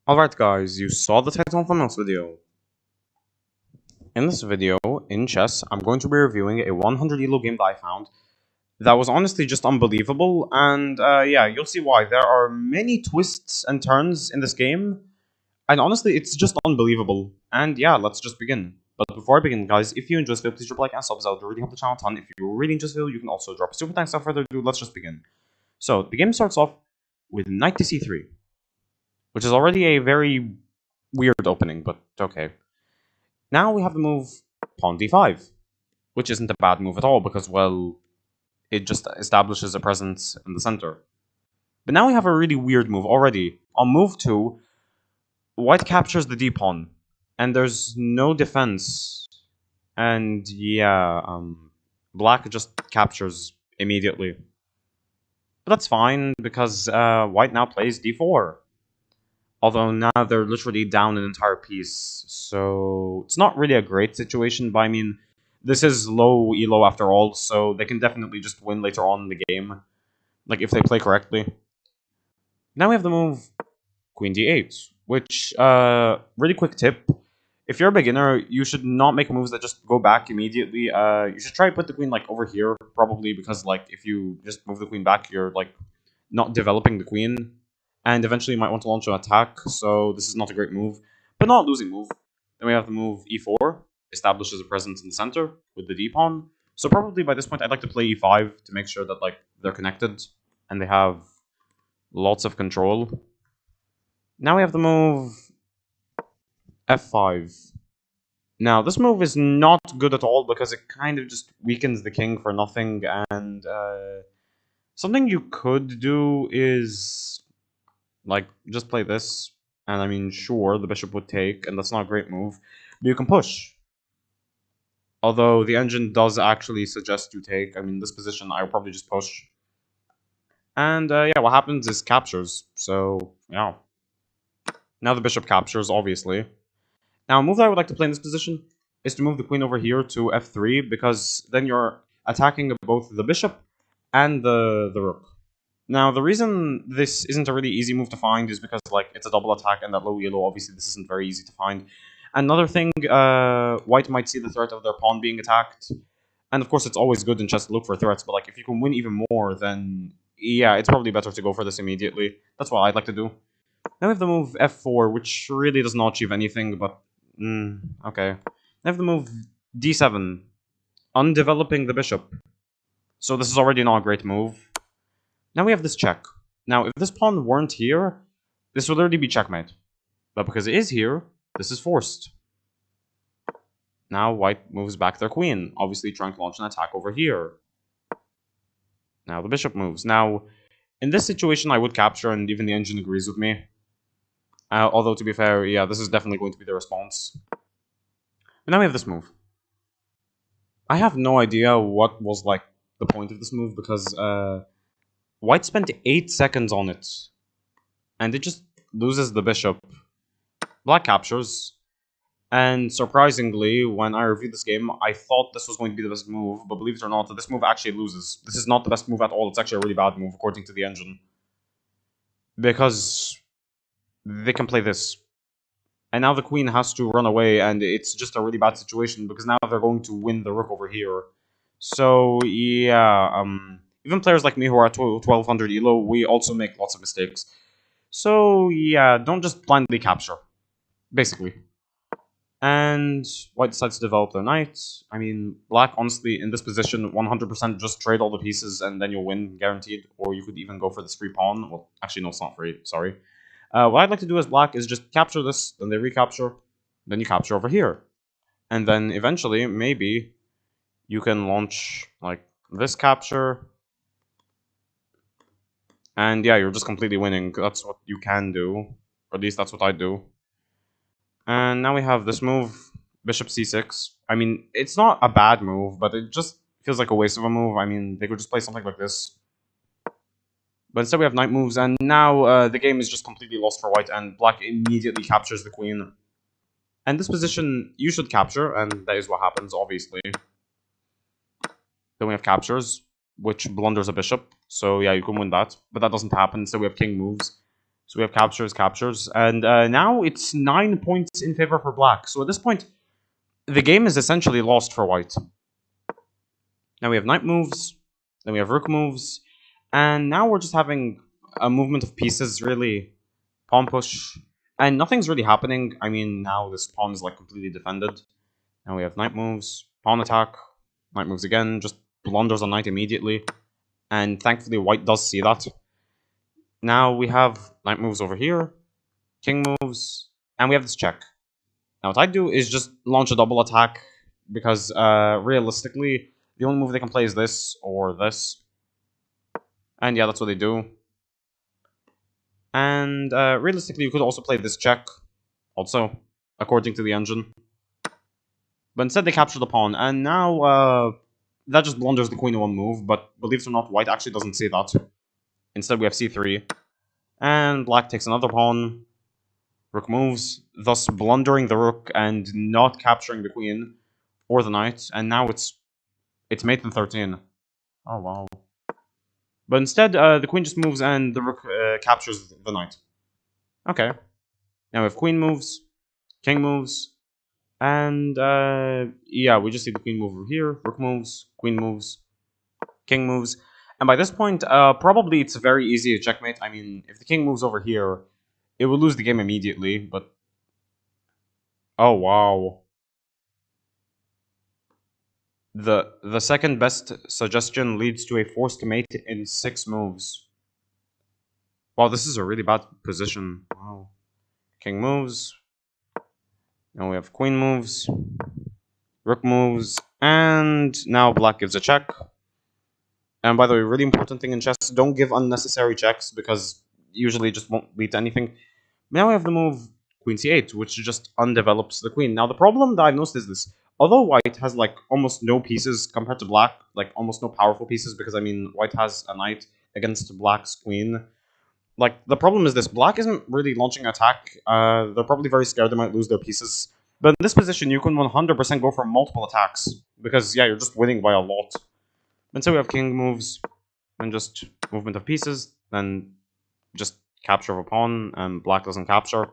Alright guys, you saw the title from this video. In this video, in chess, I'm going to be reviewing a 100 elo game that I found that was honestly just unbelievable, and yeah, you'll see why. There are many twists and turns in this game, and honestly, it's just unbelievable. And yeah, let's just begin. But before I begin, guys, if you enjoyed this video, please drop a like and subs. I would really help the channel a ton. If you really enjoyed this video, you can also drop a super thanks. Without further ado, let's just begin. So, the game starts off with knight to c3, which is already a very weird opening, but okay. Now we have the move pawn d5, which isn't a bad move at all because, well, it just establishes a presence in the center. But now we have a really weird move already. On move 2, white captures the d-pawn, and there's no defense. And yeah, black just captures immediately. But that's fine because white now plays d4. Although now they're literally down an entire piece, so it's not really a great situation, but I mean, this is low elo after all, so they can definitely just win later on in the game, like if they play correctly. Now we have the move queen d8, which, really quick tip, if you're a beginner, you should not make moves that just go back immediately. You should try to put the queen, like, over here, probably, because, like, if you just move the queen back, you're, like, not developing the queen. And eventually you might want to launch an attack, so this is not a great move, but not a losing move. Then we have the move e4, establishes a presence in the center with the d-pawn. So probably by this point I'd like to play e5 to make sure that like they're connected and they have lots of control. Now we have the move f5. Now this move is not good at all because it kind of just weakens the king for nothing, and something you could do is like, just play this, and I mean, sure, the bishop would take, and that's not a great move, but you can push. Although, the engine does actually suggest you take. I mean, this position, I would probably just push. And, yeah, what happens is captures, so, yeah. Now the bishop captures, obviously. Now, a move that I would like to play in this position is to move the queen over here to f3, because then you're attacking both the bishop and the rook. Now, the reason this isn't a really easy move to find is because, like, it's a double attack and at low elo, obviously this isn't very easy to find. Another thing, white might see the threat of their pawn being attacked. And, of course, it's always good in chess to look for threats, but, like, if you can win even more, then, yeah, it's probably better to go for this immediately. That's what I'd like to do. Now we have the move f4, which really does not achieve anything, but, okay. I have the move d7, undeveloping the bishop. So this is already not a great move. Now we have this check. Now, if this pawn weren't here, this would already be checkmate. But because it is here, this is forced. Now white moves back their queen, obviously trying to launch an attack over here. Now the bishop moves. Now, in this situation, I would capture, and even the engine agrees with me. Although, to be fair, yeah, this is definitely going to be the response. But now we have this move. I have no idea what was, like, the point of this move, because, white spent 8 seconds on it, and it just loses the bishop. Black captures, and surprisingly, when I reviewed this game, I thought this was going to be the best move, but believe it or not, this move actually loses. This is not the best move at all, it's actually a really bad move, according to the engine. Because they can play this. And now the queen has to run away, and it's just a really bad situation, because now they're going to win the rook over here. So, yeah, even players like me who are at 1200 elo, we also make lots of mistakes. So, yeah, don't just blindly capture, basically. And white decides to develop their knight. I mean, black, honestly, in this position, 100% just trade all the pieces and then you'll win, guaranteed. Or you could even go for this free pawn. Well, actually, no, it's not free, sorry. What I'd like to do as black is just capture this, then they recapture, then you capture over here. And then eventually, maybe, you can launch, like, this capture. And yeah, you're just completely winning. That's what you can do. Or at least that's what I do. And now we have this move, bishop c6. I mean, it's not a bad move, but it just feels like a waste of a move. I mean, they could just play something like this. But instead we have knight moves, and now the game is just completely lost for white, and black immediately captures the queen. And this position, you should capture, and that is what happens, obviously. Then we have captures, which blunders a bishop. So yeah, you can win that, but that doesn't happen, so we have king moves. So we have captures, and now it's 9 points in favor for black. So at this point, the game is essentially lost for white. Now we have knight moves, then we have rook moves, and now we're just having a movement of pieces, really. Pawn push, and nothing's really happening. I mean, now this pawn is like completely defended. Now we have knight moves, pawn attack, knight moves again, just blunders on knight immediately. And thankfully white does see that. Now we have knight moves over here, king moves, and we have this check. Now what I do is just launch a double attack, because realistically, the only move they can play is this or this. And yeah, that's what they do. And realistically, you could also play this check, also, according to the engine. But instead they capture the pawn, and now that just blunders the queen in one move, but believe it or not, white actually doesn't see that. Instead we have c3, and black takes another pawn, rook moves, thus blundering the rook and not capturing the queen or the knight, and now it's mate in 13. Oh wow. But instead, the queen just moves and the rook captures the knight. Okay. Now we have queen moves, king moves, and yeah, we just see the queen move over here, rook moves, queen moves, king moves. And by this point, probably it's very easy to checkmate. I mean, if the king moves over here, it will lose the game immediately, but... Oh, wow. The second best suggestion leads to a forced mate in 6 moves. Wow, this is a really bad position. Wow. King moves. Now we have queen moves. Rook moves. And now black gives a check. And by the way, really important thing in chess, don't give unnecessary checks, because usually it just won't lead to anything. Now we have the move queen c8, which just undevelops the queen. Now the problem that I've noticed is this. Although white has like almost no pieces compared to black, like almost no powerful pieces, because I mean white has a knight against black's queen. Like the problem is this, black isn't really launching an attack. They're probably very scared they might lose their pieces. But in this position, you can 100% go for multiple attacks, because yeah, you're just winning by a lot. And so we have king moves, and just movement of pieces, then just capture of a pawn, and black doesn't capture.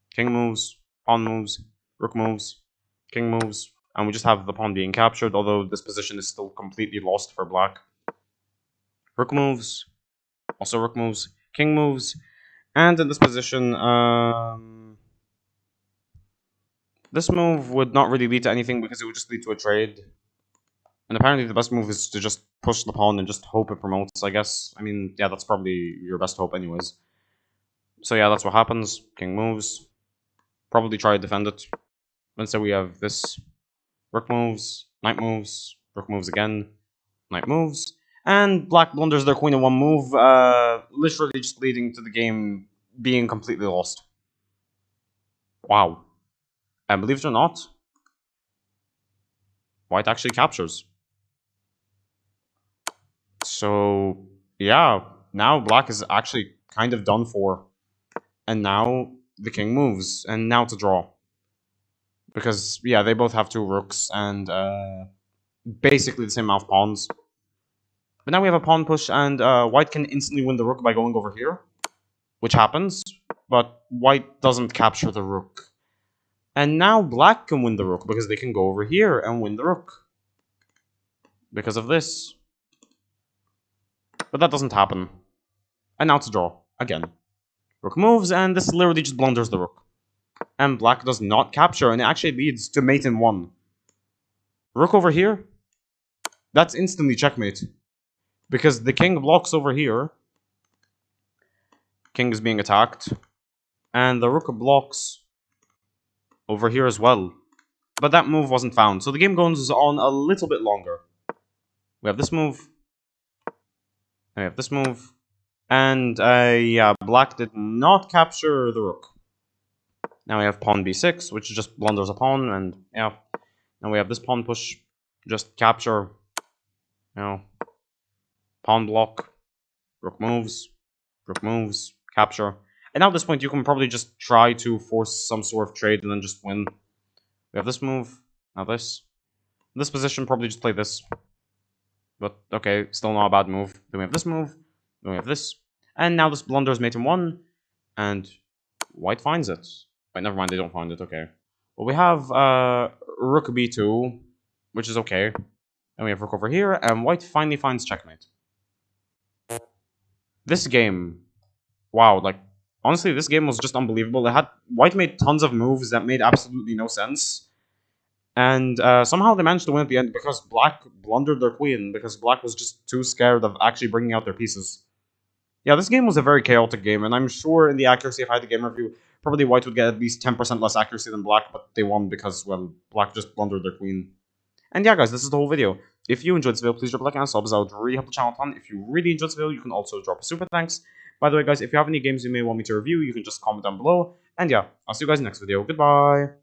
King moves, pawn moves, rook moves, king moves, and we just have the pawn being captured, although this position is still completely lost for black. Rook moves, also rook moves, king moves, and in this position, this move would not really lead to anything because it would just lead to a trade. And apparently the best move is to just push the pawn and just hope it promotes, I guess. I mean, yeah, that's probably your best hope anyways. So yeah, that's what happens. King moves. Probably try to defend it. And so we have this. Rook moves, knight moves, rook moves again, knight moves. And black blunders their queen in one move, literally just leading to the game being completely lost. Wow. And believe it or not, white actually captures. So, yeah, now black is actually kind of done for. And now the king moves, and now to draw. Because, yeah, they both have 2 rooks, and basically the same amount of pawns. But now we have a pawn push, and white can instantly win the rook by going over here. Which happens, but white doesn't capture the rook. And now black can win the rook, because they can go over here and win the rook. Because of this. But that doesn't happen. And now to draw, again. Rook moves, and this literally just blunders the rook. And black does not capture, and it actually leads to mate in 1. Rook over here, that's instantly checkmate. Because the king blocks over here. King is being attacked. And the rook blocks over here as well. But that move wasn't found, so the game goes on a little bit longer. We have this move. We have this move. And, yeah, black did not capture the rook. Now we have pawn b6, which just blunders a pawn, and, yeah. Now we have this pawn push. Just capture. You know. Pawn block. Rook moves. Rook moves. Capture. And now at this point, you can probably just try to force some sort of trade and then just win. We have this move. Now this. In this position, probably just play this. But, okay, still not a bad move. Then we have this move. Then we have this. And now this blunders mate in 1. And white finds it. Wait, never mind, they don't find it, okay. Well, we have rook b2, which is okay. And we have rook over here, and white finally finds checkmate. This game, wow, like, honestly, this game was just unbelievable. White made tons of moves that made absolutely no sense. And somehow they managed to win at the end because black blundered their queen, because black was just too scared of actually bringing out their pieces. Yeah, this game was a very chaotic game, and I'm sure in the accuracy, if I had the game review, probably white would get at least 10% less accuracy than black, but they won because, well, black just blundered their queen. And yeah, guys, this is the whole video. If you enjoyed this video, please drop a like and subs. That would really help the channel a ton. If you really enjoyed this video, you can also drop a super thanks. By the way, guys, if you have any games you may want me to review, you can just comment down below. And yeah, I'll see you guys in the next video. Goodbye!